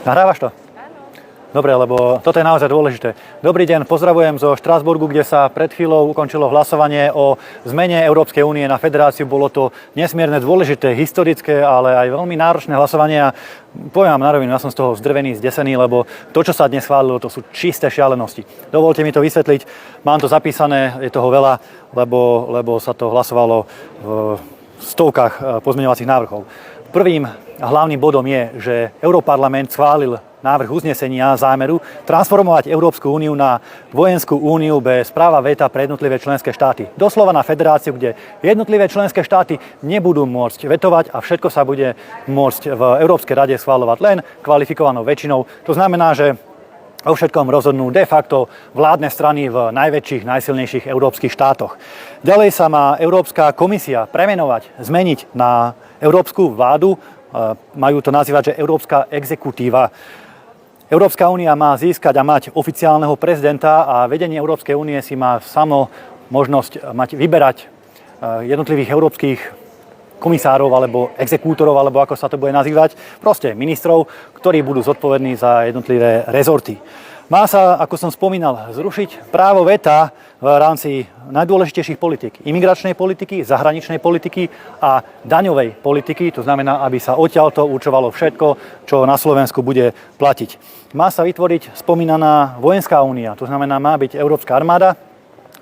Nahrávaš to? Dobre, lebo toto je naozaj dôležité. Dobrý deň, pozdravujem zo Štrasburgu, kde sa pred chvíľou ukončilo hlasovanie o zmene Európskej únie na federáciu. Bolo to nesmierne dôležité, historické, ale aj veľmi náročné hlasovanie a poviem vám na rovinu, ja som z toho zdrvený, zdesený, lebo to, čo sa dnes schválilo, to sú čisté šialenosti. Dovolte mi to vysvetliť, mám to zapísané, je toho veľa, lebo sa to hlasovalo v stovkách pozmeňovacích návrhov. Prvým hlavným bodom je, že Europarlament schválil návrh uznesenia zámeru transformovať Európsku úniu na vojenskú úniu bez práva veta pre jednotlivé členské štáty. Doslova na federáciu, kde jednotlivé členské štáty nebudú môcť vetovať a všetko sa bude môcť v Európskej rade schvaľovať len kvalifikovanou väčšinou. To znamená, že o všetkom rozhodnú de facto vládne strany v najväčších, najsilnejších európskych štátoch. Ďalej sa má Európska komisia premenovať, zmeniť na Európsku vládu, majú to nazývať, že Európska exekutíva. Európska únia má získať a mať oficiálneho prezidenta a vedenie Európskej únie si má samo možnosť vyberať jednotlivých európskych komisárov alebo exekútorov, alebo ako sa to bude nazývať, proste ministrov, ktorí budú zodpovední za jednotlivé rezorty. Má sa, ako som spomínal, zrušiť právo veta v rámci najdôležitejších politík. Imigračnej politiky, zahraničnej politiky a daňovej politiky. To znamená, aby sa odtiaľto určovalo všetko, čo na Slovensku bude platiť. Má sa vytvoriť spomínaná vojenská únia. To znamená, má byť Európska armáda,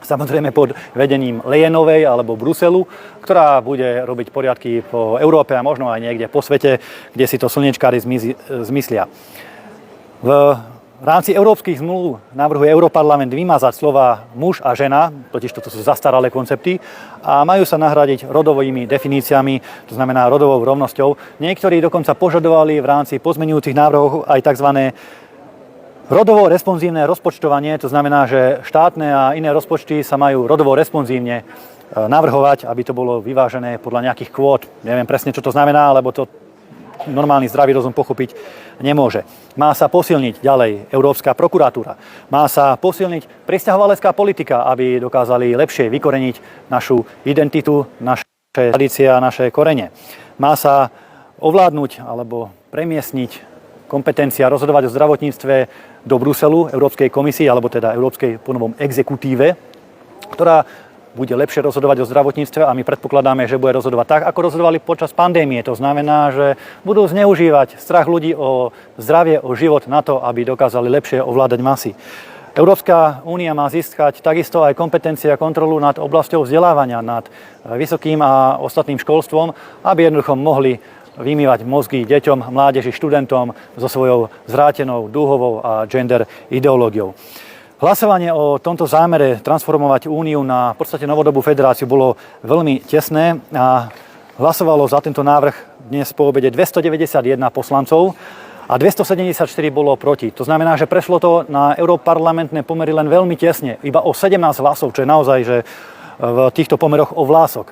samozrejme pod vedením Leyenovej alebo Bruselu, ktorá bude robiť poriadky po Európe a možno aj niekde po svete, kde si to slniečkári zmyslia. V rámci európskych zmluv navrhuje Europarlament vymazať slova muž a žena, totiž toto sú zastaralé koncepty, a majú sa nahradiť rodovými definíciami, to znamená rodovou rovnosťou. Niektorí dokonca požadovali v rámci pozmeňujúcich návrhov aj tzv. Rodovo responsívne rozpočtovanie, to znamená, že štátne a iné rozpočty sa majú rodovo responsívne navrhovať, aby to bolo vyvážené podľa nejakých kvót. Neviem presne, čo to znamená, lebo to normálny zdravý rozum pochopiť nemôže. Má sa posilniť ďalej Európska prokuratúra. Má sa posilniť prisťahovalecká politika, aby dokázali lepšie vykoreniť našu identitu, naše tradície a naše korene. Má sa ovládnuť alebo premiestniť kompetencia rozhodovať o zdravotníctve do Bruselu, Európskej komisii, alebo teda Európskej ponovom exekutíve, ktorá bude lepšie rozhodovať o zdravotníctve a my predpokladáme, že bude rozhodovať tak, ako rozhodovali počas pandémie. To znamená, že budú zneužívať strach ľudí o zdravie, o život na to, aby dokázali lepšie ovládať masy. Európska únia má získať takisto aj kompetencia a kontrolu nad oblasťou vzdelávania, nad vysokým a ostatným školstvom, aby jednoducho mohli vymývať mozgy deťom, mládeži, študentom so svojou zvrátenou dúhovou a gender ideológiou. Hlasovanie o tomto zámere transformovať úniu na v podstate novodobú federáciu bolo veľmi tesné a hlasovalo za tento návrh dnes po obede 291 poslancov a 274 bolo proti. To znamená, že prešlo to na europarlamentné pomery len veľmi tesne, iba o 17 hlasov, čo je naozaj že v týchto pomeroch o vlások.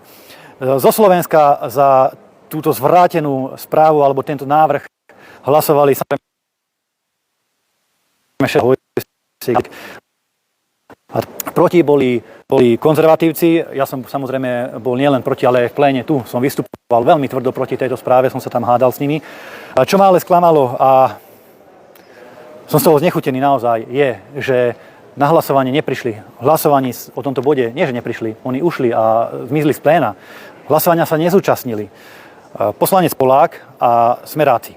Zo Slovenska za túto zvrátenú správu alebo tento návrh hlasovali a proti boli konzervatívci. Ja som samozrejme bol nielen proti, ale aj v pléne tu som vystupoval veľmi tvrdo proti tejto správe, som sa tam hádal s nimi. Čo ma ale sklamalo a som z toho znechutený naozaj je, že na hlasovanie neprišli. Hlasovaní o tomto bode, nie že neprišli, oni ušli a zmizli z pléna. Hlasovania sa nezúčastnili. Poslanec Polák a Smeráci.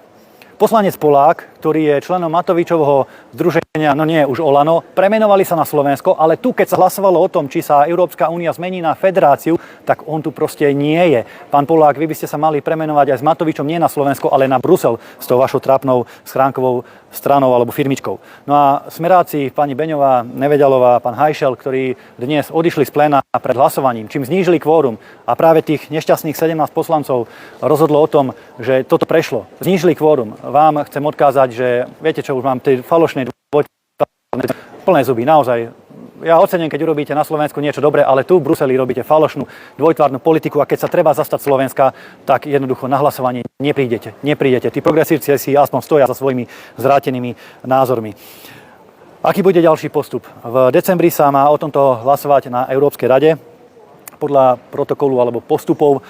Poslanec Polák, ktorý je členom Matovičovho združenia, no nie už Olano, premenovali sa na Slovensko, ale tu, keď sa hlasovalo o tom, či sa Európska únia zmení na federáciu, tak on tu proste nie je. Pán Polák, vy by ste sa mali premenovať aj s Matovičom nie na Slovensko, ale na Brusel s tou vašou trápnou schránkovou stranou alebo firmičkou. No a Smeráci, pani Beňová, Neveďalová, pán Hajšel, ktorí dnes odišli z pléna pred hlasovaním, čím znížili kvórum a práve tých nešťastných 17 poslancov rozhodlo o tom, že toto prešlo. Znížili kvórum. Vám chcem odkázať, že viete čo, už mám tie falošné plné zuby, naozaj. Ja ocením, keď urobíte na Slovensku niečo dobré, ale tu v Bruseli robíte falošnú dvojtvárnu politiku a keď sa treba zastať Slovenska, tak jednoducho na hlasovanie neprídete. Tí progresívci si aspoň stoja za svojimi zvrátenými názormi. Aký bude ďalší postup? V decembri sa má o tomto hlasovať na Európskej rade. Podľa protokolu alebo postupov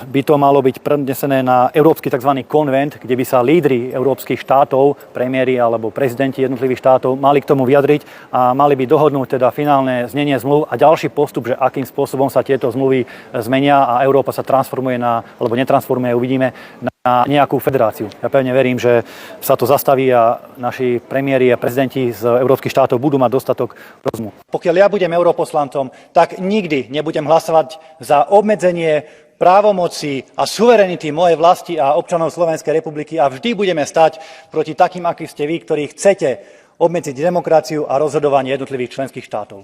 by to malo byť prednesené na Európsky tzv. Konvent, kde by sa lídri európskych štátov, premiéri alebo prezidenti jednotlivých štátov mali k tomu vyjadriť a mali by dohodnúť teda finálne znenie zmluv a ďalší postup, že akým spôsobom sa tieto zmluvy zmenia a Európa sa transformuje alebo netransformuje, uvidíme, na nejakú federáciu. Ja pevne verím, že sa to zastaví a naši premiéri a prezidenti z európskych štátov budú mať dostatok rozumu. Pokiaľ ja budem europoslancom, tak nikdy nebudem hlasovať za obmedzenie právomoci a suverenity mojej vlasti a občanov Slovenskej republiky a vždy budeme stať proti takým, akí ste vy, ktorí chcete obmedziť demokraciu a rozhodovanie jednotlivých členských štátov.